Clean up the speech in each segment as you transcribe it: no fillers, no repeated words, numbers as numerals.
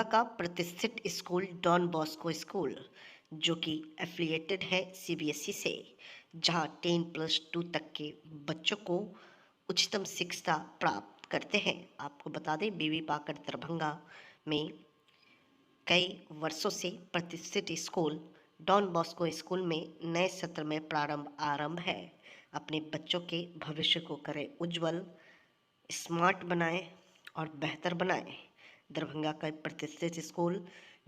का प्रतिष्ठित school don Bosco school, जो कि एफिलिएटेड है सीबीएसई से, जहां 10+2 तक के बच्चों को उच्चतम शिक्षा प्राप्त करते हैं। आपको बता दें, बीबी पाकर दरभंगा में कई वर्षों से प्रतिष्ठित स्कूल डॉन बॉस्को स्कूल में नए सत्र में आरंभ है। अपने बच्चों के भविष्य को करें उज्जवल, स्मार्ट बनाएं और बेहतर बनाएं। दरभंगा का प्रतिष्ठित स्कूल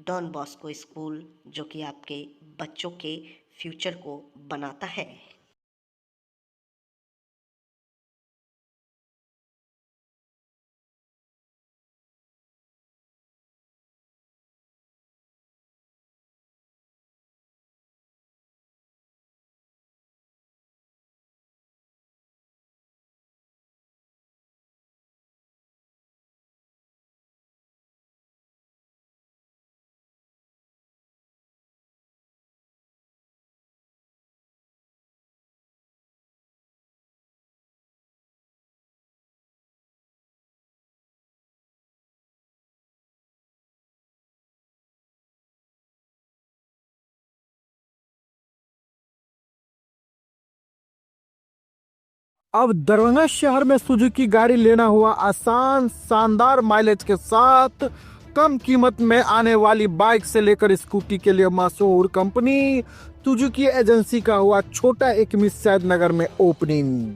डॉन बॉस्को स्कूल, जो कि आपके बच्चों के फ्यूचर को बनाता है। अब दरभंगा शहर में सुजुकी गाड़ी लेना हुआ आसान, शानदार माइलेज के साथ कम कीमत में आने वाली बाइक से लेकर स्कूटी के लिए मशहूर कंपनी सुजुकी एजेंसी का हुआ छोटा एक मिस नगर में ओपनिंग।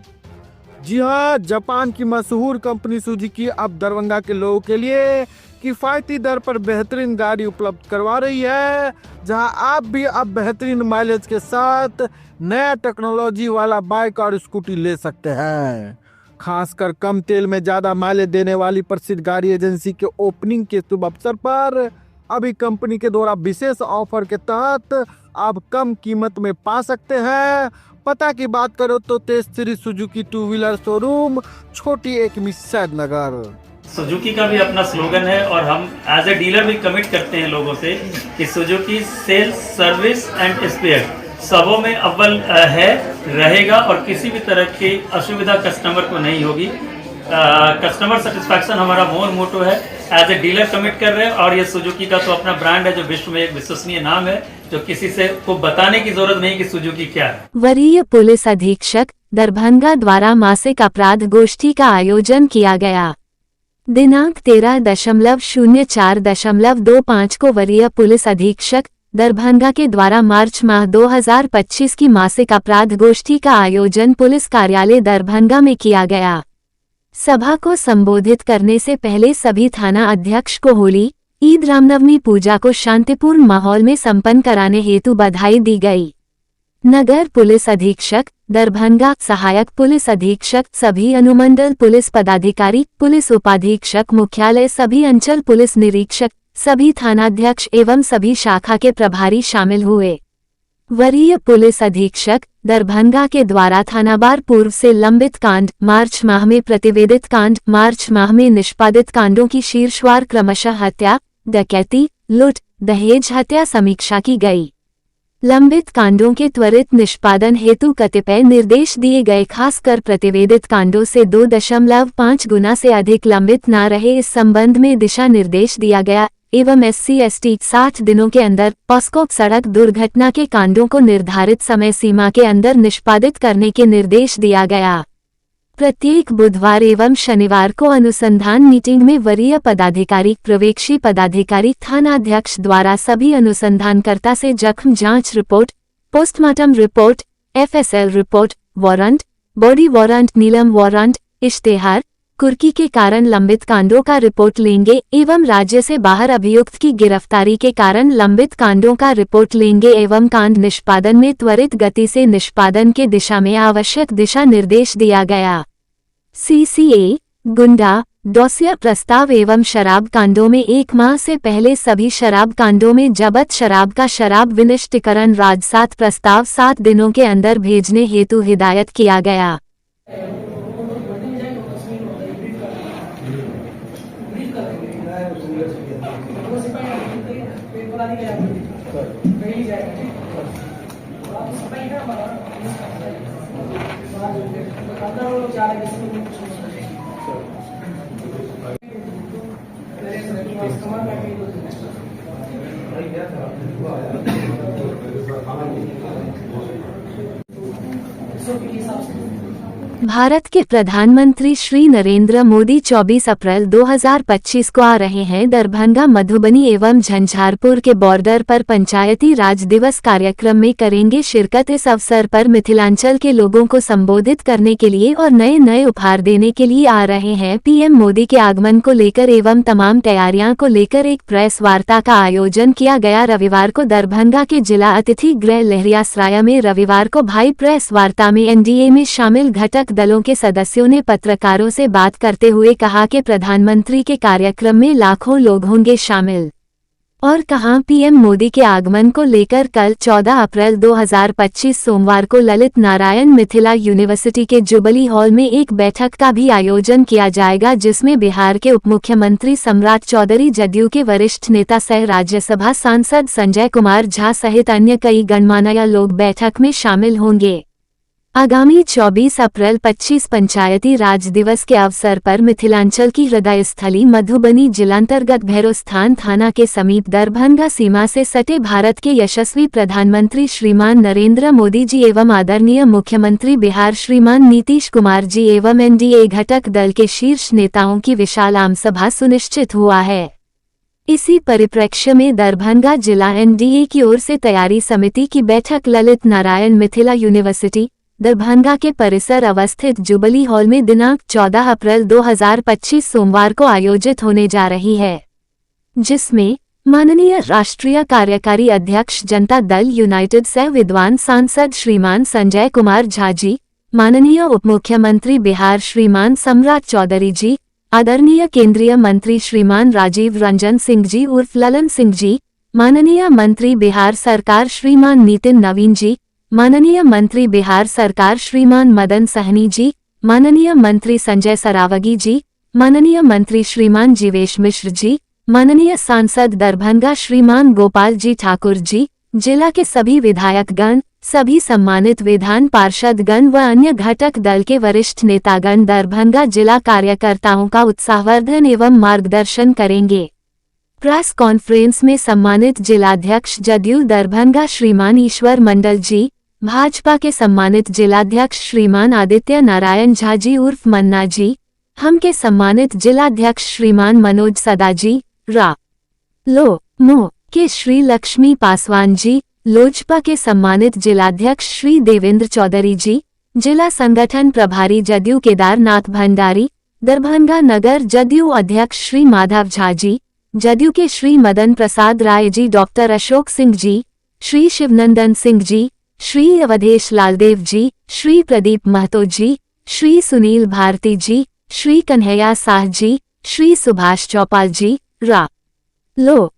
जी हाँ, जापान की मशहूर कंपनी सुजुकी अब दरभंगा के लोगों के लिए किफायती दर पर बेहतरीन गाड़ी उपलब्ध करवा रही है, जहां आप भी अब बेहतरीन माइलेज के साथ नया टेक्नोलॉजी वाला बाइक और स्कूटी ले सकते हैं। खासकर कम तेल में ज्यादा माइलेज देने वाली प्रसिद्ध गाड़ी एजेंसी के ओपनिंग के शुभ अवसर पर अभी कंपनी के द्वारा विशेष ऑफर के तहत आप कम कीमत में पा सकते हैं। पता की बात करो तो Tej Shri Suzuki two wheeler showroom, छोटी एक मिस्सैद नगर। सुजुकी का भी अपना स्लोगन है और हम एज ए डीलर भी कमिट करते हैं लोगों से कि Suzuki sales, service and spare सबों में अव्वल है, रहेगा और किसी भी तरह की असुविधा कस्टमर को नहीं होगी। कस्टमर सेटिस्फैक्शन हमारा मोटो है, एज ए डीलर कमिट कर रहे हैं। और ये सुजुकी का तो अपना ब्रांड है जो विश्व में एक विश्वसनीय नाम है, जो किसी से को बताने की जरूरत नहीं कि सुजुकी क्या है। वरीय पुलिस अधीक्षक दरभंगा द्वारा मासिक अपराध गोष्ठी का आयोजन किया गया। दिनांक 13.04.25 को वरीय पुलिस अधीक्षक दरभंगा के द्वारा मार्च माह 2025 की मासिक अपराध गोष्ठी का आयोजन पुलिस कार्यालय दरभंगा में किया गया। सभा को संबोधित करने से पहले सभी थाना अध्यक्ष को होली, ईद, रामनवमी पूजा को शांतिपूर्ण माहौल में संपन्न कराने हेतु बधाई दी गई। नगर पुलिस अधीक्षक दरभंगा, सहायक पुलिस अधीक्षक, सभी अनुमंडल पुलिस पदाधिकारी, पुलिस उपाधीक्षक मुख्यालय, सभी अंचल पुलिस निरीक्षक, सभी थानाध्यक्ष एवं सभी शाखा के प्रभारी शामिल हुए। वरीय पुलिस अधीक्षक दरभंगा के द्वारा थानावार पूर्व से लंबित कांड, मार्च माह में प्रतिवेदित कांड, मार्च माह में निष्पादित कांडों की शीर्षवार क्रमशः हत्या, डकैती, लूट, दहेज हत्या समीक्षा की गई। लंबित कांडों के त्वरित निष्पादन हेतु कतिपय निर्देश दिए गए। खासकर प्रतिवेदित कांडों से 2.5 गुना से अधिक लंबित न रहे, इस संबंध में दिशा निर्देश दिया गया एवं SC/ST 60 दिनों के अंदर पॉस्को सड़क दुर्घटना के कांडों को निर्धारित समय सीमा के अंदर निष्पादित करने के निर्देश दिया गया। प्रत्येक बुधवार एवं शनिवार को अनुसंधान मीटिंग में वरीय पदाधिकारी, प्रवेक्षी पदाधिकारी, थानाध्यक्ष द्वारा सभी अनुसंधानकर्ता से जख्म जांच report, postmortem report, FSL report, warrant, body warrant, नीलम वारंट, इश्तेहार, कुर्की के कारण लंबित कांडों का रिपोर्ट लेंगे एवं राज्य से बाहर अभियुक्त की गिरफ्तारी के कारण लंबित कांडों का रिपोर्ट लेंगे एवं कांड निष्पादन में त्वरित गति से निष्पादन के दिशा में आवश्यक दिशा निर्देश दिया गया। CCA, गुंडा, डॉसियर प्रस्ताव एवं शराब कांडों में 1 माह से पहले सभी शराब कांडों में जब्त शराब का शराब विनिष्टीकरण राजसात प्रस्ताव 7 दिनों के अंदर भेजने हेतु हिदायत किया गया। भारत के प्रधानमंत्री श्री नरेंद्र मोदी 24 अप्रैल 2025 को आ रहे हैं। दरभंगा, मधुबनी एवं झंझारपुर के बॉर्डर पर पंचायती राज दिवस कार्यक्रम में करेंगे शिरकत। इस अवसर पर मिथिलांचल के लोगों को संबोधित करने के लिए और नए नए उपहार देने के लिए आ रहे हैं। पीएम मोदी के आगमन को लेकर एवं तमाम तैयारियां को लेकर एक प्रेस वार्ता का आयोजन किया गया। रविवार को दरभंगा के जिला अतिथि गृह लहरियासराय में रविवार को भाई प्रेस वार्ता में एनडीए में शामिल घटक दलों के सदस्यों ने पत्रकारों से बात करते हुए कहा कि प्रधानमंत्री के कार्यक्रम में लाखों लोग होंगे शामिल और कहा पीएम मोदी के आगमन को लेकर कल 14 अप्रैल 2025 सोमवार को ललित नारायण मिथिला यूनिवर्सिटी के जुबली हॉल में एक बैठक का भी आयोजन किया जाएगा, जिसमें बिहार के उपमुख्यमंत्री सम्राट चौधरी, जदयू के वरिष्ठ नेता सह राज्यसभा सांसद संजय कुमार झा सहित अन्य कई गणमान्य लोग बैठक में शामिल होंगे। आगामी 24 अप्रैल 25 पंचायती राज दिवस के अवसर पर मिथिलांचल की हृदय स्थली मधुबनी जिलांतर्गत भैरोस्थान थाना के समीप दरभंगा सीमा से सटे भारत के यशस्वी प्रधानमंत्री श्रीमान नरेंद्र मोदी जी एवं आदरणीय मुख्यमंत्री बिहार श्रीमान नीतीश कुमार जी एवं एनडीए घटक दल के शीर्ष नेताओं की विशाल आमसभा सुनिश्चित हुआ है। इसी परिप्रेक्ष्य में दरभंगा जिला एनडीए की ओर से तैयारी समिति की बैठक ललित नारायण मिथिला यूनिवर्सिटी दरभंगा के परिसर अवस्थित जुबली हॉल में दिनांक 14 अप्रैल 2025 सोमवार को आयोजित होने जा रही है, जिसमें माननीय राष्ट्रीय कार्यकारी अध्यक्ष जनता दल यूनाइटेड सह विद्वान सांसद श्रीमान संजय कुमार झा जी, माननीय उपमुख्यमंत्री बिहार श्रीमान सम्राट चौधरी जी, आदरणीय केंद्रीय मंत्री श्रीमान राजीव रंजन सिंह जी उर्फ ललन सिंह जी, माननीय मंत्री बिहार सरकार श्रीमान नितिन नवीन जी, माननीय मंत्री बिहार सरकार श्रीमान मदन सहनी जी, माननीय मंत्री संजय सरावगी जी, माननीय मंत्री श्रीमान जीवेश मिश्र जी, माननीय सांसद दरभंगा श्रीमान गोपाल जी ठाकुर जी, जिला के सभी विधायकगण, सभी सम्मानित विधान पार्षदगण व अन्य घटक दल के वरिष्ठ नेतागण दरभंगा जिला कार्यकर्ताओं का उत्साहवर्धन एवं मार्गदर्शन करेंगे। प्रेस कॉन्फ्रेंस में सम्मानित जिलाध्यक्ष जदयू दरभंगा श्रीमान ईश्वर मंडल जी, भाजपा के सम्मानित जिलाध्यक्ष श्रीमान आदित्य नारायण झा जी उर्फ मन्ना जी, हम के सम्मानित जिलाध्यक्ष श्रीमान मनोज सदा जी, लो के श्री लक्ष्मी पासवान जी, लोजपा के सम्मानित जिलाध्यक्ष श्री देवेंद्र चौधरी जी, जिला संगठन प्रभारी जदयू केदारनाथ भंडारी, दरभंगा नगर जदयू अध्यक्ष श्री माधव झा जी, जदयू के श्री मदन प्रसाद राय जी, डॉक्टर अशोक सिंह जी, श्री शिवनंदन सिंह जी, श्री अवधेश लालदेव जी, श्री प्रदीप महतो जी, श्री सुनील भारती जी, श्री कन्हैया साह जी, श्री सुभाष चौपाल जी, लो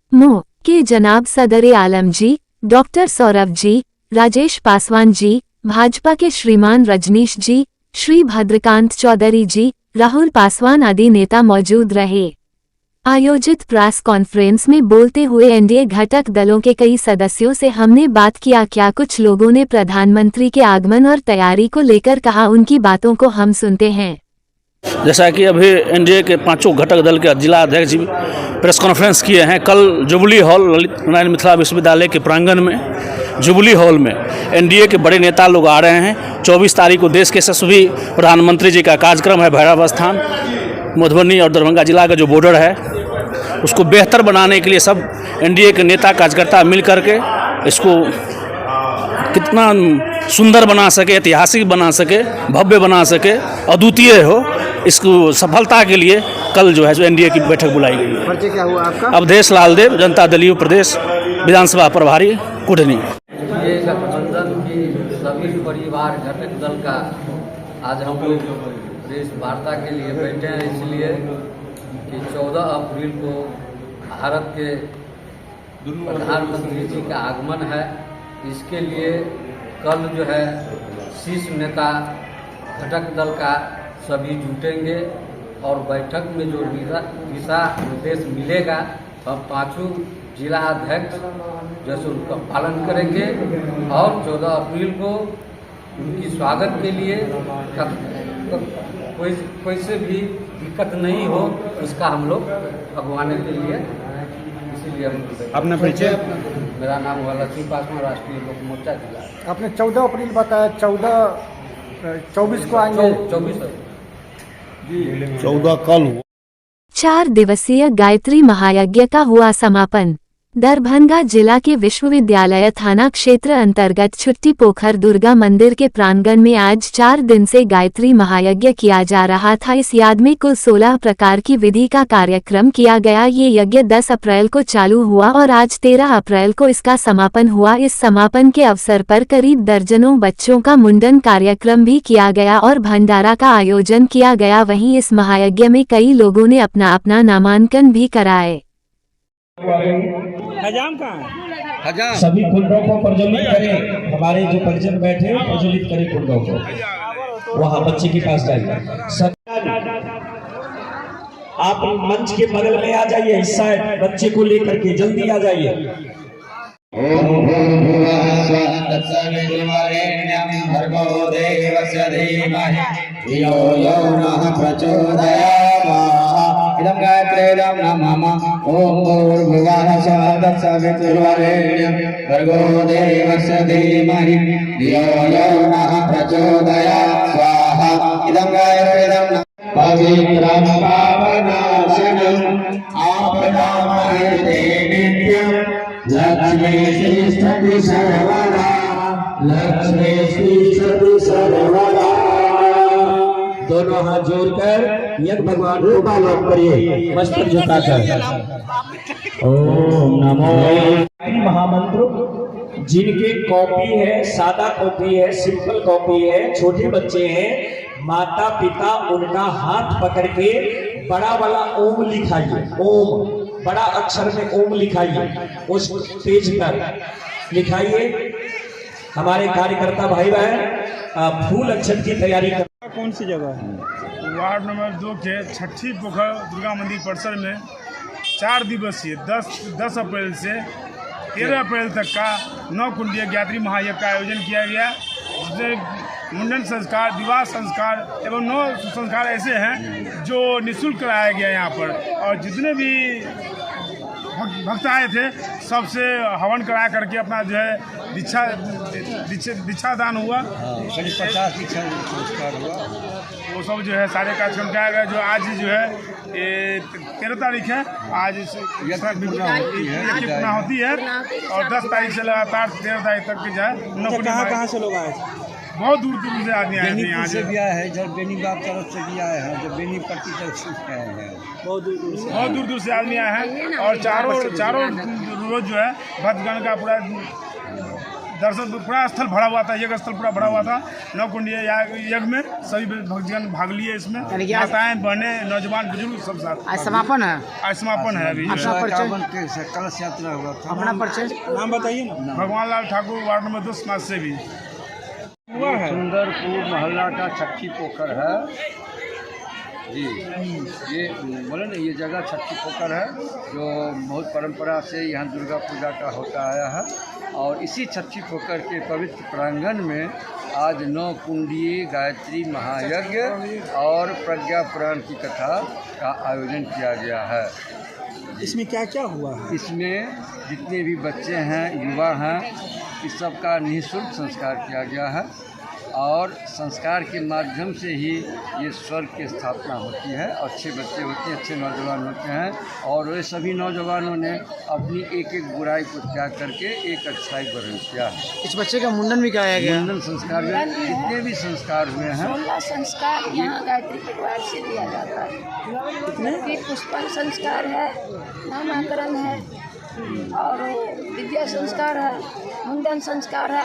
के जनाब सदर आलम जी, डॉक्टर सौरभ जी, राजेश पासवान जी, भाजपा के श्रीमान रजनीश जी, श्री भद्रकांत चौधरी जी, राहुल पासवान आदि नेता मौजूद रहे। आयोजित प्रेस कॉन्फ्रेंस में बोलते हुए एनडीए घटक दलों के कई सदस्यों से हमने बात किया। क्या कुछ लोगों ने प्रधानमंत्री के आगमन और तैयारी को लेकर कहा, उनकी बातों को हम सुनते हैं। जैसा कि अभी एनडीए के पांचों घटक दल के जिला अध्यक्ष जी प्रेस कॉन्फ्रेंस किए हैं, कल जुबली हॉल ललित नारायण मिथिला विश्वविद्यालय के प्रांगण में जुबली हॉल में एनडीए के बड़े नेता लोग आ रहे हैं। 24 तारीख को देश के यशस्वी प्रधानमंत्री जी का कार्यक्रम है। भैरवस्थान, मधुबनी और दरभंगा जिला का जो बॉर्डर है उसको बेहतर बनाने के लिए सब एनडीए के नेता कार्यकर्ता मिल करके इसको कितना सुंदर बना सके, ऐतिहासिक बना सके, भव्य बना सके, अद्वितीय हो, इसको सफलता के लिए कल जो है जो एनडीए की बैठक बुलाई गई है। परिचय क्या हुआ आपका? अवधेश लालदेव, जनता दल प्रदेश विधानसभा प्रभारी, कुढ़नी। ये गठबंधन की सभी परिवार घटक दल का आज हम लोग प्रेस वार्ता के लिए बैठे हैं, इसलिए कि 14 अप्रैल को भारत के प्रधानमंत्री जी का आगमन है। इसके लिए कल जो है शीर्ष नेता घटक दल का सभी जुटेंगे और बैठक में जो दिशा निर्देश मिलेगा हम पांचों जिला अध्यक्ष जैसे उनका पालन करेंगे और 14 अप्रैल को उनकी स्वागत के लिए कोई से भी दिक्कत नहीं हो, इसका हम लोग भगवान के लिए, इसीलिए हम अपना परिचय मेरा नाम हुआ लक्ष्मी पासवान, राष्ट्रीय लोक मोर्चा जिला। आपने 14 अप्रैल बताया, 24 को आएंगे। 14 कल हुआ। 4 दिवसीय गायत्री महायज्ञ का हुआ समापन। दरभंगा जिला के विश्वविद्यालय थाना क्षेत्र अंतर्गत छुट्टी पोखर दुर्गा मंदिर के प्रांगण में आज 4 दिन से गायत्री महायज्ञ किया जा रहा था। इस याद में कुल 16 प्रकार की विधि का कार्यक्रम किया गया। ये यज्ञ 10 अप्रैल को चालू हुआ और आज 13 अप्रैल को इसका समापन हुआ। इस समापन के अवसर पर करीब दर्जनों बच्चों का मुंडन कार्यक्रम भी किया गया और भंडारा का आयोजन किया गया। वहीं इस महायज्ञ में कई लोगों ने अपना अपना नामांकन भी कराए। सभी कुंडों को प्रज्वलित करें। हमारे जो परिजन बैठे प्रज्वलित करें कुंडों को। वहाँ बच्चे के पास जाइए। आप मंच के बगल में आ जाइए, इस साइड बच्चे को लेकर के जल्दी आ जाइए। इदं गायत्रीदं नमः। ओम भूर्भुवः स्वः तत्सवितुर्वरेण्यं भर्गो देवस्य धीमहि धियो यो नः प्रचोदयात् स्वाहा। इदं गायत्रीदं पवित्रं पावनाशनं आपदामहर्ते नित्यं लक्ष्मी तिष्ठति सर्वदा। लक्ष्मी तिष्ठति सर्वदा। दोनों हाथ जोड़कर यज्ञ भगवान को पालन करिए, मस्तक झुकाकर। ओम नमो। महामंत्र जिनके कॉपी है, सादा कॉपी है, सिंपल कॉपी है, छोटे बच्चे हैं, माता पिता उनका हाथ पकड़ के बड़ा वाला ओम लिखाइए। ओम बड़ा अक्षर में ओम लिखाइए, उस पेज पर लिखाइए। हमारे कार्यकर्ता भाई बहन फूल अक्षत की तैयारी कर। कौन सी जगह है? वार्ड नंबर 2 के छठी पोखर दुर्गा मंदिर परिसर में 4 दिवसीय 10 अप्रैल से 13 अप्रैल तक का 9 कुंडीय गायत्री महायज्ञ का आयोजन किया गया, जिसमें मुंडन संस्कार, विवाह संस्कार एवं 9 संस्कार ऐसे हैं जो निःशुल्क कराया गया यहाँ पर। और जितने भी भक्त आए थे सबसे हवन करा करके अपना जो है दीक्षा दान हुआ। 50 दीक्षा संस्कार हुआ। वो सब जो है सारे कार्यक्रम किया गया। जो आज जो है 13 तारीख है, आज पूर्णा होती है और 10 तारीख से लगातार 13 तारीख तक की जो है। कहाँ से लोग आए थे? बहुत दूर दूर से आदमी आए थे। यहाँ से भी आए हैं, जब बेनीबाग तरफ से भी आए हैं, जब बेनीपट्टी तरफ से आए हैं, बहुत दूर दूर से आदमी आए हैं। और चारों रोज जो है भक्तगण का पूरा दर्शन, पूरा स्थल भरा हुआ था, यज्ञ स्थल पूरा भरा हुआ था। 9 कुंडीय यज्ञ में सभी भक्तगण भाग लिए। इसमें माताएं, बहने, नौजवान, बुजुर्ग सब साथ। आज समापन है। आज समापन है। अभी कलश यात्रा हुआ था। अपना परिचय नाम बताइए ना। भगवान लाल ठाकुर, वार्ड नंबर 2 समाज से भी सुंदरपुर मोहल्ला का छठी पोखर है जी। ये बोले ना, ये जगह छठी पोखर है जो बहुत परंपरा से यहाँ दुर्गा पूजा का होता आया है। और इसी छठी पोखर के पवित्र प्रांगण में आज 9 कुंडीय गायत्री महायज्ञ और प्रज्ञा पुराण की कथा का आयोजन किया गया है। इसमें क्या क्या हुआ है? इसमें जितने भी बच्चे हैं, युवा हैं, इस सब का निःशुल्क संस्कार किया गया है। और संस्कार के माध्यम से ही ये स्वर्ग की स्थापना होती है। अच्छे बच्चे होते हैं, अच्छे नौजवान होते हैं। और वे सभी नौजवानों ने अपनी एक एक बुराई को त्याग करके एक अच्छाई ग्रहण किया। इस बच्चे का मुंडन भी कराया गया। मुंडन संस्कार में जितने भी संस्कार हुए हैं, 16 संस्कार यहाँ गायत्री परिवार से दिया जाता है। फिर पुष्पन संस्कार है, नामकरण है, और विद्या संस्कार है, मुंडन संस्कार है,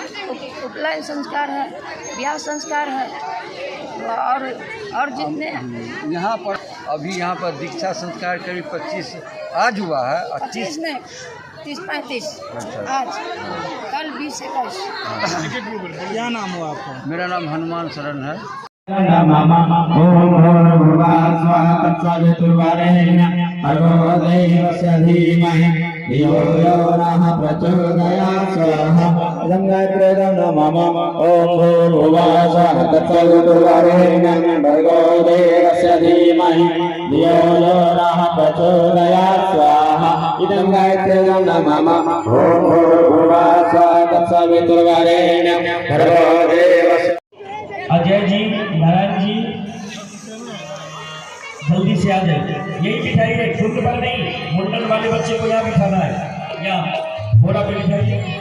उपनयन संस्कार है, ब्याह संस्कार है। और जितने यहाँ पर अभी यहाँ पर दीक्षा संस्कार करीब 25 आज हुआ है। 25 नहीं, 30-35 आज, कल 20-21। क्या नाम हुआ आपका? मेरा नाम हनुमान शरण है। भर्गो देवस्य धीमहि धियो यो नः प्रचोदयात् स्वाहा। इदं गायत्रीदं नमामि ओम भूर्भुवः तत्सवितुर्वरेण्यं भर्गो देवस्य धीमहि धियो यो नः प्रचोदयात् स्वाहा इदं गायत्रीदं नमामि ओम भूर्भुवः तत्सवितुर्वरेण्यं भर्गो देवस्य। अजय जी, नारायण जी, जल्दी से आ जाए। यही बिठाइए, खुद पर नहीं, मुंडन वाले बच्चे को यहाँ बिठाना है। यहाँ घोड़ा पे बिठाइए।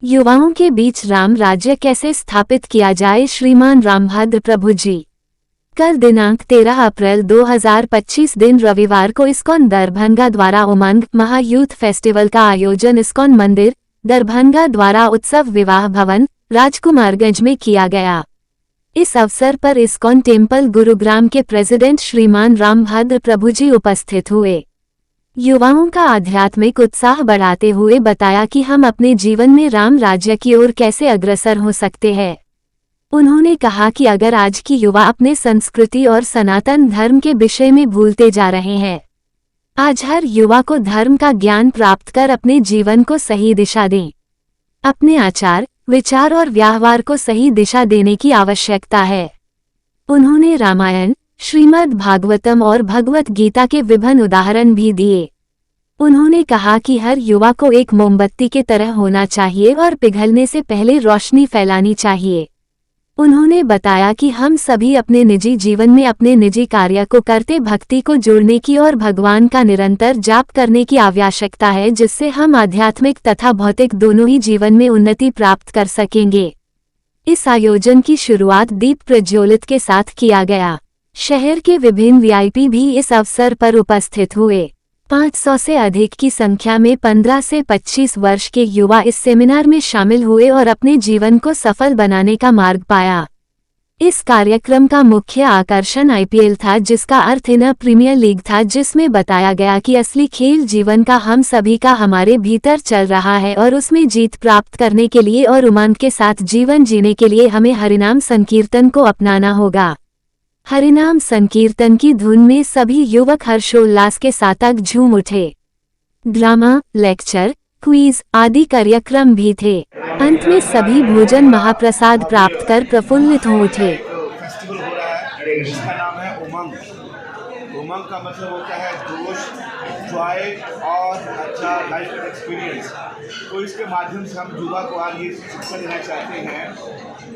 युवाओं के बीच राम राज्य कैसे स्थापित किया जाए, श्रीमान रामभद्र प्रभु जी। कल दिनांक 13 अप्रैल 2025 दिन रविवार को इस्कॉन दरभंगा द्वारा उमंग महायूथ फेस्टिवल का आयोजन इस्कॉन मंदिर दरभंगा द्वारा उत्सव विवाह भवन राजकुमारगंज में किया गया। इस अवसर पर इस्कॉन टेम्पल गुरुग्राम के प्रेसिडेंट श्रीमान रामभद्र प्रभु जी उपस्थित हुए। युवाओं का आध्यात्मिक उत्साह बढ़ाते हुए बताया कि हम अपने जीवन में राम राज्य की ओर कैसे अग्रसर हो सकते हैं। उन्होंने कहा कि अगर आज की युवा अपने संस्कृति और सनातन धर्म के विषय में भूलते जा रहे हैं, आज हर युवा को धर्म का ज्ञान प्राप्त कर अपने जीवन को सही दिशा दें। अपने आचार, विचार और व्यवहार को सही दिशा देने की आवश्यकता है। उन्होंने रामायण, श्रीमद् भागवतम और भगवत गीता के विभिन्न उदाहरण भी दिए। उन्होंने कहा कि हर युवा को एक मोमबत्ती के तरह होना चाहिए और पिघलने से पहले रोशनी फैलानी चाहिए। उन्होंने बताया कि हम सभी अपने निजी जीवन में अपने निजी कार्य को करते भक्ति को जोड़ने की और भगवान का निरंतर जाप करने की आवश्यकता है, जिससे हम आध्यात्मिक तथा भौतिक दोनों ही जीवन में उन्नति प्राप्त कर सकेंगे। इस आयोजन की शुरुआत दीप प्रज्वलित के साथ किया गया। शहर के विभिन्न वीआईपी भी इस अवसर पर उपस्थित हुए। 500 से अधिक की संख्या में 15 से 25 वर्ष के युवा इस सेमिनार में शामिल हुए और अपने जीवन को सफल बनाने का मार्ग पाया। इस कार्यक्रम का मुख्य आकर्षण आईपीएल था, जिसका अर्थ इन प्रीमियर लीग था, जिसमें बताया गया कि असली खेल जीवन का हम सभी का हमारे भीतर चल रहा है और उसमें जीत प्राप्त करने के लिए और उमंग के साथ जीवन जीने के लिए हमें हरिनाम संकीर्तन को अपनाना होगा। हरिनाम संकीर्तन की धुन में सभी युवक हर्षोल्लास के साथ झूम उठे। ड्रामा, लेक्चर, क्विज आदि कार्यक्रम भी थे। अंत में सभी भोजन महाप्रसाद प्राप्त कर प्रफुल्लित हो उठे। फेस्टिवल हो रहा है जिसका नाम है उमंग। उमंग का मतलब होता है जोश, जॉय और अच्छा लाइफ एक्सपीरियंस। तो इसके माध्यम से हम युवा को आज ये शिक्षा देना चाहते हैं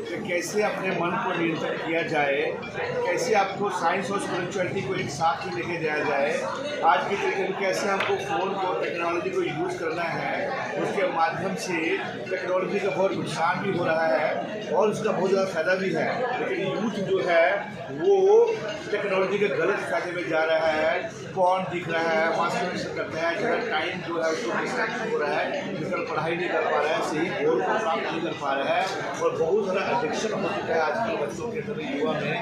कि कैसे अपने मन को नियंत्रण किया जाए, कैसे आपको साइंस और स्पिरिचुअलिटी को एक साथ में लेके जाया जाए। आज के तरीके में कैसे हमको फ़ोन को, टेक्नोलॉजी को यूज़ करना है, उसके माध्यम से टेक्नोलॉजी का बहुत नुकसान भी हो रहा है और उसका बहुत ज़्यादा फ़ायदा भी है। लेकिन यूथ जो है वो टेक्नोलॉजी के गलत फ़ायदे में जा रहा है। कौन दिख रहा है, मास्टरबेशन करता है, जगह टाइम जो है उसको डिस्ट्रैक्ट हो रहा है, फिजिकल पढ़ाई नहीं कर पा रहा है, सही गोल को प्राप्त नहीं कर पा रहा है और बहुत सारा एडिक्शन हो चुका है आजकल बच्चों के अंदर, युवा में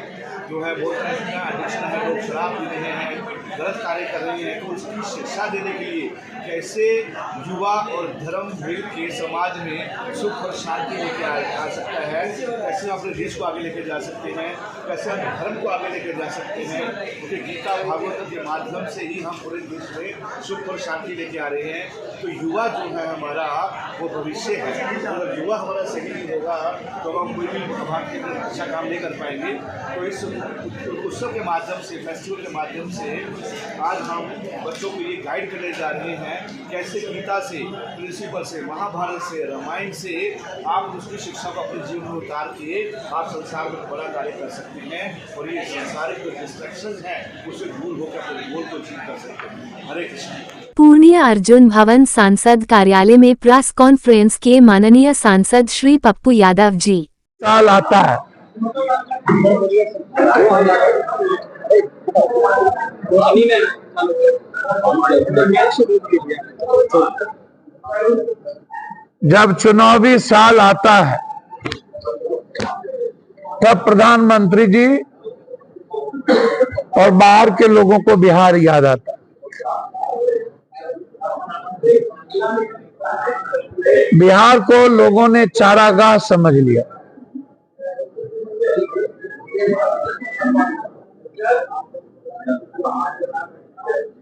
जो है बहुत सारा एडिक्शन है। लोग शराब पी रहे हैं, गलत कार्य कर रहे हैं। तो उसकी शिक्षा देने के लिए कैसे युवा और धर्म मिल के समाज में सुख और शांति लेके आ सकता है, कैसे हम अपने देश को आगे लेके जा सकते हैं, कैसे हम धर्म को आगे लेके जा सकते हैं, क्योंकि गीता भागवत के माध्यम से ही हम पूरे देश में सुख और शांति लेके आ रहे हैं। तो युवा जो है हमारा वो भविष्य है। अगर युवा हमारा सही नहीं होगा तो हम कोई भी भारत के अच्छा काम नहीं कर पाएंगे। तो इस उत्सव के माध्यम से, फेस्टिवल के माध्यम से आज हम बच्चों को ये गाइड करने जा रहे हैं कैसे गीता से, प्रिंसिपल से, महाभारत से, रामायण से आप उसकी शिक्षा को अपने जीवन में उतार के आप संसार में बड़ा कार्य कर सकते हैं और ये संसारिक जो डिस्ट्रैक्शन है उससे दूर होकर अपने गोल को अचीव कर सकते हैं। हरे कृष्ण। पूर्णिया अर्जुन भवन सांसद कार्यालय में प्रेस कॉन्फ्रेंस के माननीय सांसद श्री पप्पू यादव जी। साल आता है जब चुनावी साल आता है तब प्रधानमंत्री जी और बाहर के लोगों को बिहार याद आता है। बिहार को लोगों ने चारागाह समझ लिया।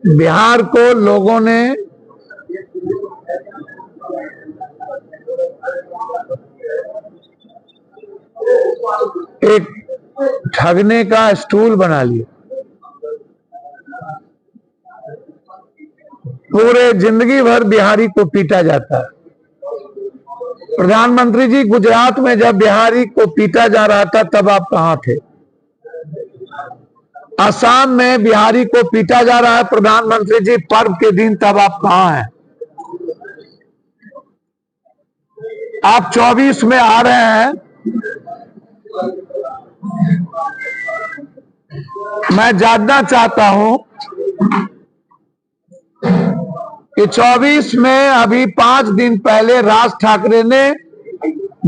बिहार को लोगों ने एक ठगने का स्टूल बना लिया। पूरे जिंदगी भर बिहारी को पीटा जाता है। प्रधानमंत्री जी, गुजरात में जब बिहारी को पीटा जा रहा था तब आप कहां थे? असम में बिहारी को पीटा जा रहा है प्रधानमंत्री जी पर्व के दिन, तब आप कहां हैं? आप 24 में आ रहे हैं। मैं जानना चाहता हूं कि 24 में अभी 5 दिन पहले राज ठाकरे ने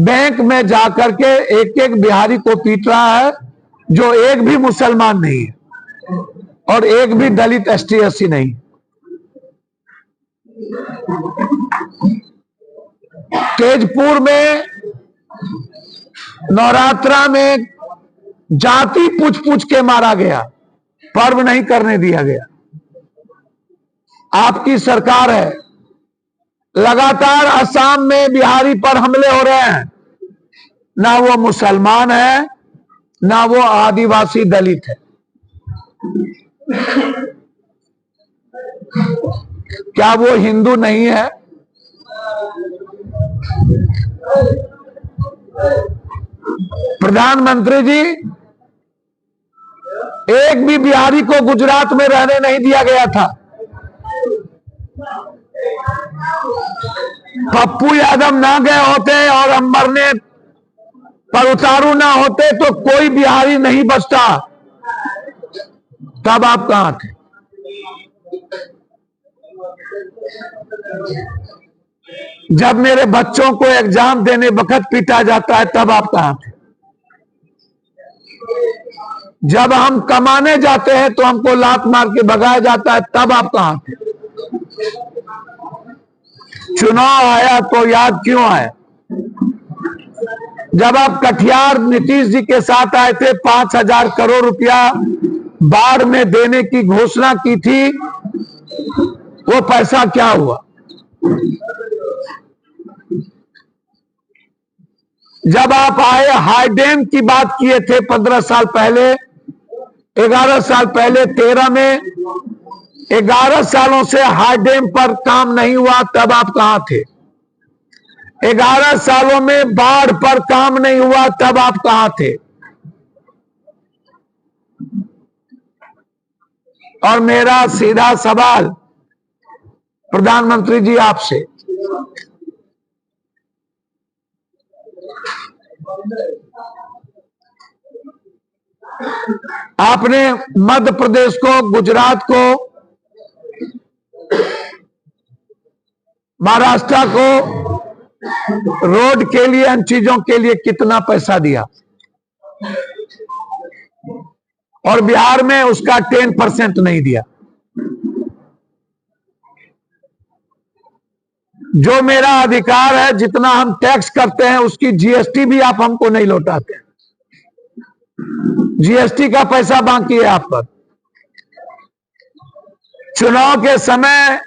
बैंक में जाकर के एक एक बिहारी को पीट रहा है, जो एक भी मुसलमान नहीं है और एक भी दलित ST SC नहीं। तेजपुर में नवरात्रा में जाति पूछ पूछ के मारा गया, पर्व नहीं करने दिया गया। आपकी सरकार है, लगातार असम में बिहारी पर हमले हो रहे हैं। ना वो मुसलमान है, ना वो आदिवासी दलित है। क्या वो हिंदू नहीं है? प्रधानमंत्री जी, एक भी बिहारी को गुजरात में रहने नहीं दिया गया था। पप्पू यादव ना गए होते और हम मरने पर उतारू ना होते तो कोई बिहारी नहीं बचता। तब आप कहां थे? जब मेरे बच्चों को एग्जाम देने वक्त पीटा जाता है तब आप कहां थे? जब हम कमाने जाते हैं तो हमको लात मार के भगाया जाता है तब आप कहां थे? चुनाव आया तो याद क्यों आए? जब आप कटिहार नीतीश जी के साथ आए थे, 5,000 करोड़ रुपया बाढ़ में देने की घोषणा की थी, वो पैसा क्या हुआ? जब आप आए हाई डैम की बात किए थे 15 साल पहले, 11 साल पहले 13 में, 11 सालों से हाई डैम पर काम नहीं हुआ, तब आप कहां थे? 11 सालों में बाढ़ पर काम नहीं हुआ, तब आप कहां थे? और मेरा सीधा सवाल प्रधानमंत्री जी आपसे, आपने मध्य प्रदेश को, गुजरात को, महाराष्ट्र को रोड के लिए, इन चीजों के लिए कितना पैसा दिया? और बिहार में उसका 10% नहीं दिया। जो मेरा अधिकार है, जितना हम टैक्स करते हैं उसकी GST भी आप हमको नहीं लौटाते। GST का पैसा बाकी है आप पर। चुनाव के समय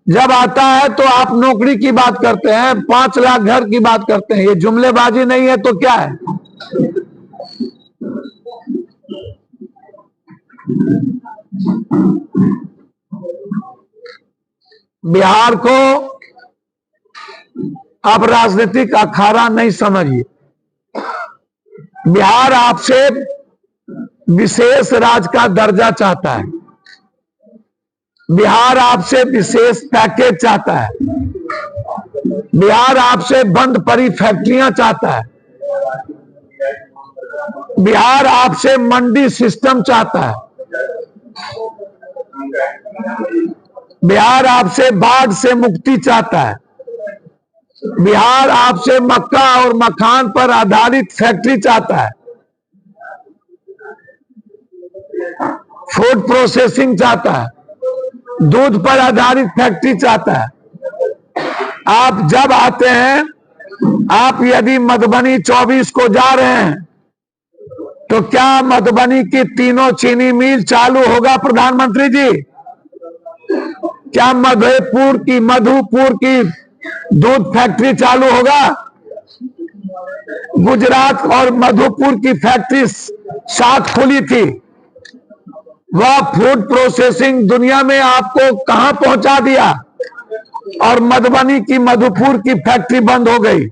जब आता है तो आप नौकरी की बात करते हैं, 5 लाख घर की बात करते हैं। ये जुमलेबाजी नहीं है तो क्या है? बिहार को आप राजनीतिक अखाड़ा नहीं समझिए। बिहार आपसे विशेष राज्य का दर्जा चाहता है। बिहार आपसे विशेष पैकेज चाहता है। बिहार आपसे बंद पड़ी फैक्ट्रियां चाहता है। बिहार आपसे मंडी सिस्टम चाहता है। बिहार आपसे बाढ़ से मुक्ति चाहता है। बिहार आपसे मक्का और मखान पर आधारित फैक्ट्री चाहता है। फूड प्रोसेसिंग चाहता है, दूध पर आधारित फैक्ट्री चाहता है। आप जब आते हैं, आप यदि मधुबनी 24 को जा रहे हैं तो क्या मधुबनी की तीनों चीनी मिल चालू होगा प्रधानमंत्री जी? क्या मधुपुर की दूध फैक्ट्री चालू होगा? गुजरात और मधुपुर की फैक्ट्री साथ खुली थी। वह फूड प्रोसेसिंग दुनिया में आपको कहां पहुंचा दिया और मधुबनी की मधुपुर की फैक्ट्री बंद हो गई।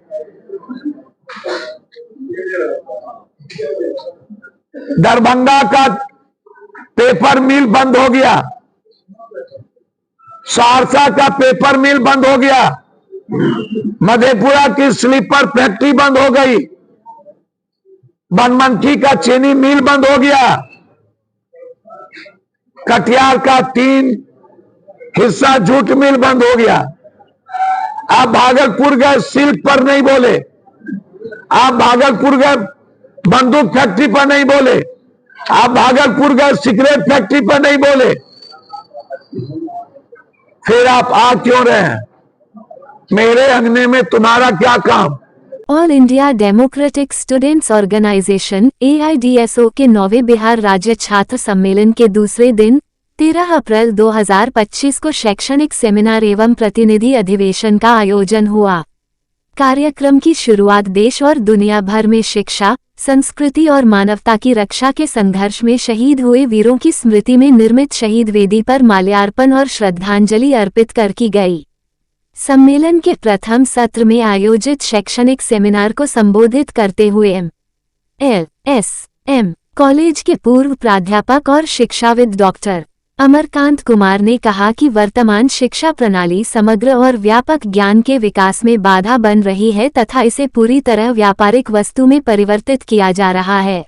दरभंगा का पेपर मिल बंद हो गया, सहरसा का पेपर मिल बंद हो गया, मधेपुरा की स्लीपर फैक्ट्री बंद हो गई, बनमनखी का चीनी मिल बंद हो गया, कटिहार का 3 हिस्सा जूट मिल बंद हो गया। आप भागलपुर गए, सिल्क पर नहीं बोले। आप भागलपुर गए, बंदूक फैक्ट्री पर नहीं बोले। आप भागलपुर गए, सिगरेट फैक्ट्री पर नहीं बोले। फिर आप आ क्यों रहे हैं? मेरे अंगने में तुम्हारा क्या काम? All India democratic students organisation AIDSO के 9वें बिहार राज्य छात्र सम्मेलन के दूसरे दिन 13 अप्रैल 2025 को शैक्षणिक सेमिनार एवं प्रतिनिधि अधिवेशन का आयोजन हुआ। कार्यक्रम की शुरुआत देश और दुनिया भर में शिक्षा, संस्कृति और मानवता की रक्षा के संघर्ष में शहीद हुए वीरों की स्मृति में निर्मित शहीद वेदी पर माल्यार्पण और श्रद्धांजलि अर्पित कर की गई। सम्मेलन के प्रथम सत्र में आयोजित शैक्षणिक सेमिनार को संबोधित करते हुए MLSM कॉलेज के पूर्व प्राध्यापक और शिक्षाविद डॉक्टर अमरकांत कुमार ने कहा कि वर्तमान शिक्षा प्रणाली समग्र और व्यापक ज्ञान के विकास में बाधा बन रही है तथा इसे पूरी तरह व्यापारिक वस्तु में परिवर्तित किया जा रहा है।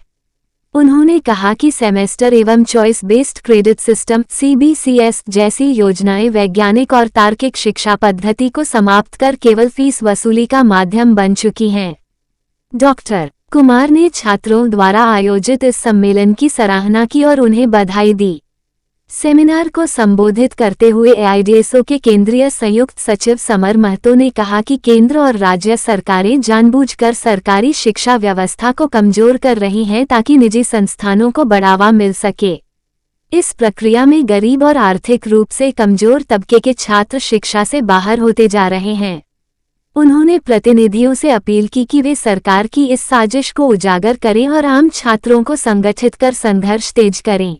उन्होंने कहा कि सेमेस्टर एवं choice based credit system CBCS जैसी योजनाएं वैज्ञानिक और तार्किक शिक्षा पद्धति को समाप्त कर केवल फीस वसूली का माध्यम बन चुकी हैं। डॉक्टर कुमार ने छात्रों द्वारा आयोजित इस सम्मेलन की सराहना की और उन्हें बधाई दी। सेमिनार को संबोधित करते हुए AIDSO के केंद्रीय संयुक्त सचिव समर महतो ने कहा कि केंद्र और राज्य सरकारें जानबूझकर सरकारी शिक्षा व्यवस्था को कमजोर कर रही हैं ताकि निजी संस्थानों को बढ़ावा मिल सके। इस प्रक्रिया में गरीब और आर्थिक रूप से कमजोर तबके के छात्र शिक्षा से बाहर होते जा रहे हैं। उन्होंने प्रतिनिधियों से अपील की कि वे सरकार की इस साजिश को उजागर करें और आम छात्रों को संगठित कर संघर्ष तेज करें।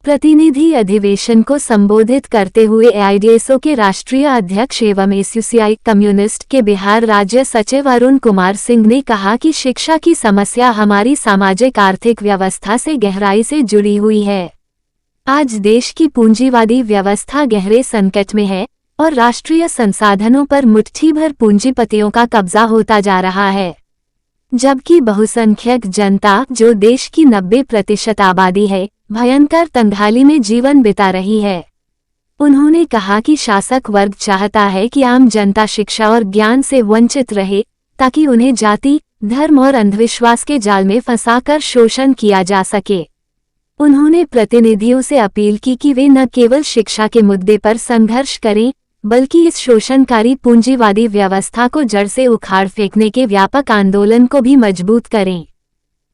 प्रतिनिधि अधिवेशन को संबोधित करते हुए AIDSO के राष्ट्रीय अध्यक्ष एवं ASUCI कम्युनिस्ट के बिहार राज्य सचिव अरुण कुमार सिंह ने कहा कि शिक्षा की समस्या हमारी सामाजिक आर्थिक व्यवस्था से गहराई से जुड़ी हुई है। आज देश की पूंजीवादी व्यवस्था गहरे संकट में है और राष्ट्रीय संसाधनों पर मुट्ठी भर पूंजीपतियों का कब्जा होता जा रहा है, जबकि बहुसंख्यक जनता, जो देश की 90% आबादी है, भयंकर तंगहाली में जीवन बिता रही है। उन्होंने कहा कि शासक वर्ग चाहता है कि आम जनता शिक्षा और ज्ञान से वंचित रहे ताकि उन्हें जाति, धर्म और अंधविश्वास के जाल में फंसाकर शोषण किया जा सके। उन्होंने प्रतिनिधियों से अपील की कि वे न केवल शिक्षा के मुद्दे पर संघर्ष करें बल्कि इस शोषणकारी पूंजीवादी व्यवस्था को जड़ से उखाड़ फेंकने के व्यापक आंदोलन को भी मजबूत करें।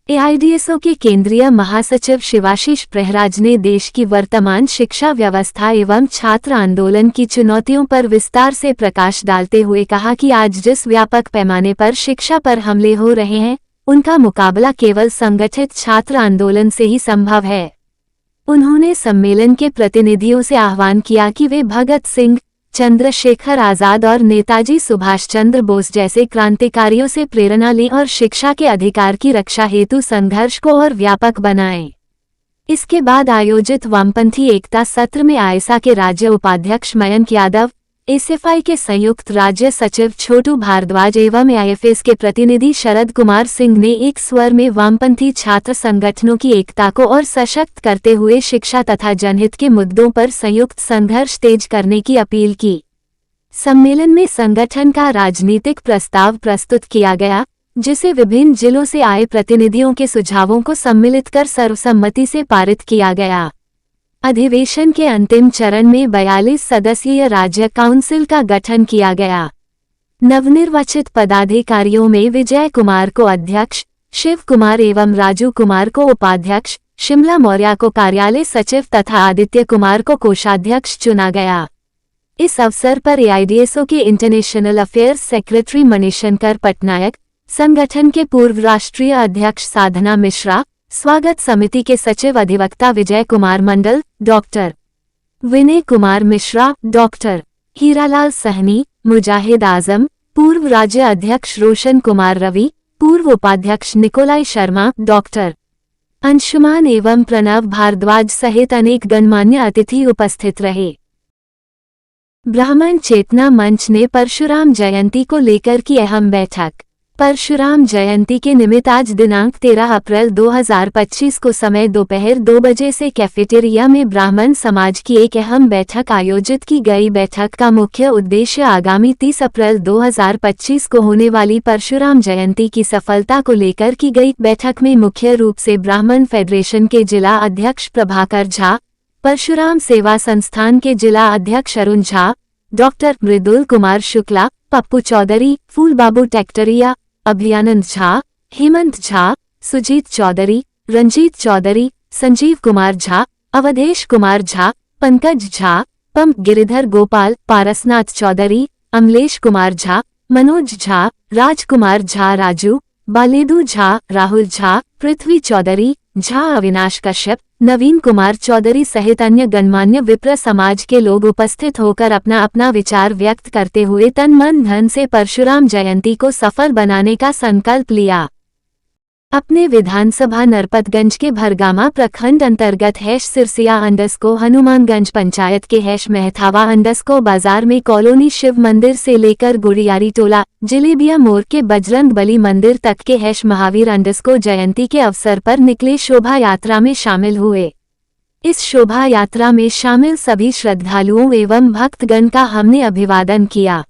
AIDSO के केंद्रीय महासचिव शिवाशीष प्रहराज ने देश की वर्तमान शिक्षा व्यवस्था एवं छात्र आंदोलन की चुनौतियों पर विस्तार से प्रकाश डालते हुए कहा कि आज जिस व्यापक पैमाने पर शिक्षा पर हमले हो रहे हैं, उनका मुकाबला केवल संगठित छात्र आंदोलन से ही संभव है। उन्होंने सम्मेलन के प्रतिनिधियों से आह्वान किया कि वे भगत सिंह, चंद्रशेखर आजाद और नेताजी सुभाष चंद्र बोस जैसे क्रांतिकारियों से प्रेरणा लें और शिक्षा के अधिकार की रक्षा हेतु संघर्ष को और व्यापक बनाएं। इसके बाद आयोजित वामपंथी एकता सत्र में AISA के राज्य उपाध्यक्ष मयंक यादव, SFI के संयुक्त राज्य सचिव छोटू भारद्वाज एवं AIFS के प्रतिनिधि शरद कुमार सिंह ने एक स्वर में वामपंथी छात्र संगठनों की एकता को और सशक्त करते हुए शिक्षा तथा जनहित के मुद्दों पर संयुक्त संघर्ष तेज करने की अपील की। सम्मेलन में संगठन का राजनीतिक प्रस्ताव प्रस्तुत किया गया, जिसे विभिन्न जिलों से आए प्रतिनिधियों के सुझावों को सम्मिलित कर सर्वसम्मति से पारित किया गया। अधिवेशन के अंतिम चरण में 42 सदस्यीय राज्य काउंसिल का गठन किया गया। नवनिर्वाचित पदाधिकारियों में विजय कुमार को अध्यक्ष, शिव कुमार एवं राजू कुमार को उपाध्यक्ष, शिमला मौर्य को कार्यालय सचिव तथा आदित्य कुमार को कोषाध्यक्ष चुना गया। इस अवसर पर AIDSO के international affairs secretary Manishankar Patnaik, संगठन के पूर्व राष्ट्रीय अध्यक्ष साधना मिश्रा, स्वागत समिति के सचिव अधिवक्ता विजय कुमार मंडल, डॉक्टर विनय कुमार मिश्रा, डॉक्टर हीरालाल सहनी, मुजाहिद आजम, पूर्व राज्य अध्यक्ष रोशन कुमार रवि, पूर्व उपाध्यक्ष निकोलाई शर्मा, डॉक्टर अंशुमान एवं प्रणव भारद्वाज सहित अनेक गणमान्य अतिथि उपस्थित रहे। ब्राह्मण चेतना मंच ने परशुराम जयंती को लेकर की अहम बैठक। परशुराम जयंती के निमित्त आज दिनांक 13 अप्रैल 2025 को समय दोपहर 2 बजे से कैफेटेरिया में ब्राह्मण समाज की एक अहम बैठक आयोजित की गई। बैठक का मुख्य उद्देश्य आगामी 30 अप्रैल 2025 को होने वाली परशुराम जयंती की सफलता को लेकर की गई। बैठक में मुख्य रूप से ब्राह्मण फेडरेशन के जिला अध्यक्ष प्रभाकर झा, परशुराम सेवा संस्थान के जिला अध्यक्ष अरुण झा, डॉक्टर मृदुल कुमार शुक्ला, पप्पू चौधरी, फूल बाबू टेक्टरिया, अभियानंद झा, हेमंत झा, सुजीत चौधरी, रंजीत चौधरी, संजीव कुमार झा, अवधेश कुमार झा, पंकज झा, पंप गिरिधर गोपाल, पारसनाथ चौधरी, अमलेश कुमार झा, मनोज झा, राजकुमार झा राजू, बालेदू झा, राहुल झा, पृथ्वी चौधरी झा, अविनाश कश्यप, नवीन कुमार चौधरी सहित अन्य गणमान्य विप्र समाज के लोग उपस्थित होकर अपना अपना विचार व्यक्त करते हुए तन मन धन से परशुराम जयंती को सफल बनाने का संकल्प लिया। अपने विधानसभा नरपतगंज के भरगामा प्रखंड अंतर्गत सिरसिया हनुमानगंज पंचायत के मेहथावा बाजार में कॉलोनी शिव मंदिर से लेकर गुड़ियारी टोला जिलेबिया मोड़ के बजरंग बली मंदिर तक के महावीर जयंती के अवसर पर निकले शोभा यात्रा में शामिल हुए। इस शोभा यात्रा में शामिल सभी श्रद्धालुओं एवं भक्तगण का हमने अभिवादन किया।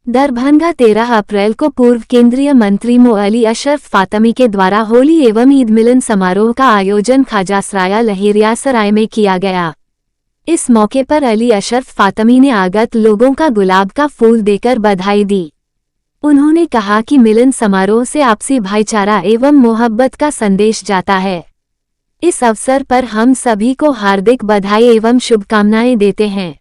दरभंगा 13 अप्रैल को पूर्व केंद्रीय मंत्री मो अली अशरफ फातमी के द्वारा होली एवं ईद मिलन समारोह का आयोजन खाजासराया लहेरियासराय में किया गया। इस मौके पर अली अशरफ फातमी ने आगत लोगों का गुलाब का फूल देकर बधाई दी। उन्होंने कहा कि मिलन समारोह से आपसी भाईचारा एवं मोहब्बत का संदेश जाता है। इस अवसर पर हम सभी को हार्दिक बधाई एवं शुभकामनाएं देते हैं।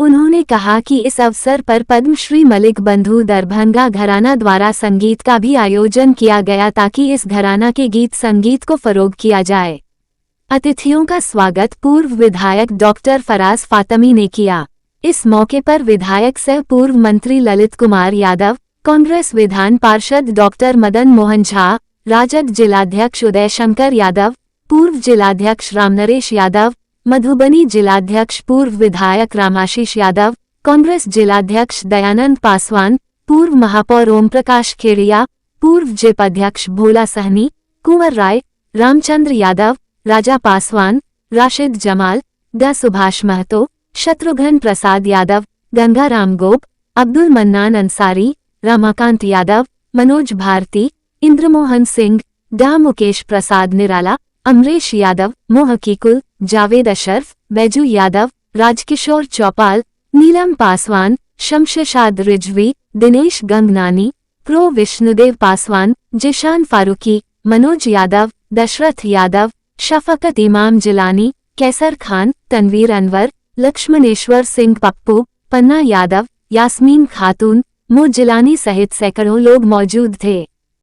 उन्होंने कहा कि इस अवसर पर पद्मश्री मलिक बंधु दरभंगा घराना द्वारा संगीत का भी आयोजन किया गया ताकि इस घराना के गीत संगीत को फरोग किया जाए। अतिथियों का स्वागत पूर्व विधायक डॉक्टर फराज फातमी ने किया। इस मौके पर विधायक सह पूर्व मंत्री ललित कुमार यादव, कांग्रेस विधान पार्षद डॉक्टर मदन मोहन झा, राजद जिलाध्यक्ष उदय शंकर यादव, पूर्व जिलाध्यक्ष रामनरेश यादव, मधुबनी जिलाध्यक्ष पूर्व विधायक रामाशीष यादव, कांग्रेस जिलाध्यक्ष दयानंद पासवान, पूर्व महापौर ओम प्रकाश खेड़िया, पूर्व जिप अध्यक्ष भोला सहनी, कुंवर राय, रामचंद्र यादव, राजा पासवान, राशिद जमाल, ड सुभाष महतो, शत्रुघ्न प्रसाद यादव, गंगाराम गोप, अब्दुल मन्नान अंसारी, रमाकांत यादव, मनोज भारती, इंद्रमोहन सिंह, डा मुकेश प्रसाद निराला, अमरेश यादव, मोहकीकुल, जावेद अशरफ, बैजू यादव, राजकिशोर चौपाल, नीलम पासवान, शमशेशाद रिजवी, दिनेश गंगनानी, प्रो विष्णुदेव पासवान, जिशान फारूकी, मनोज यादव, दशरथ यादव, शफकत इमाम जिलानी, कैसर खान, तनवीर अनवर, लक्ष्मणेश्वर सिंह पप्पू, पन्ना यादव, यास्मीन खातून, मो जिलानी सहित सैकड़ों लोग मौजूद थे।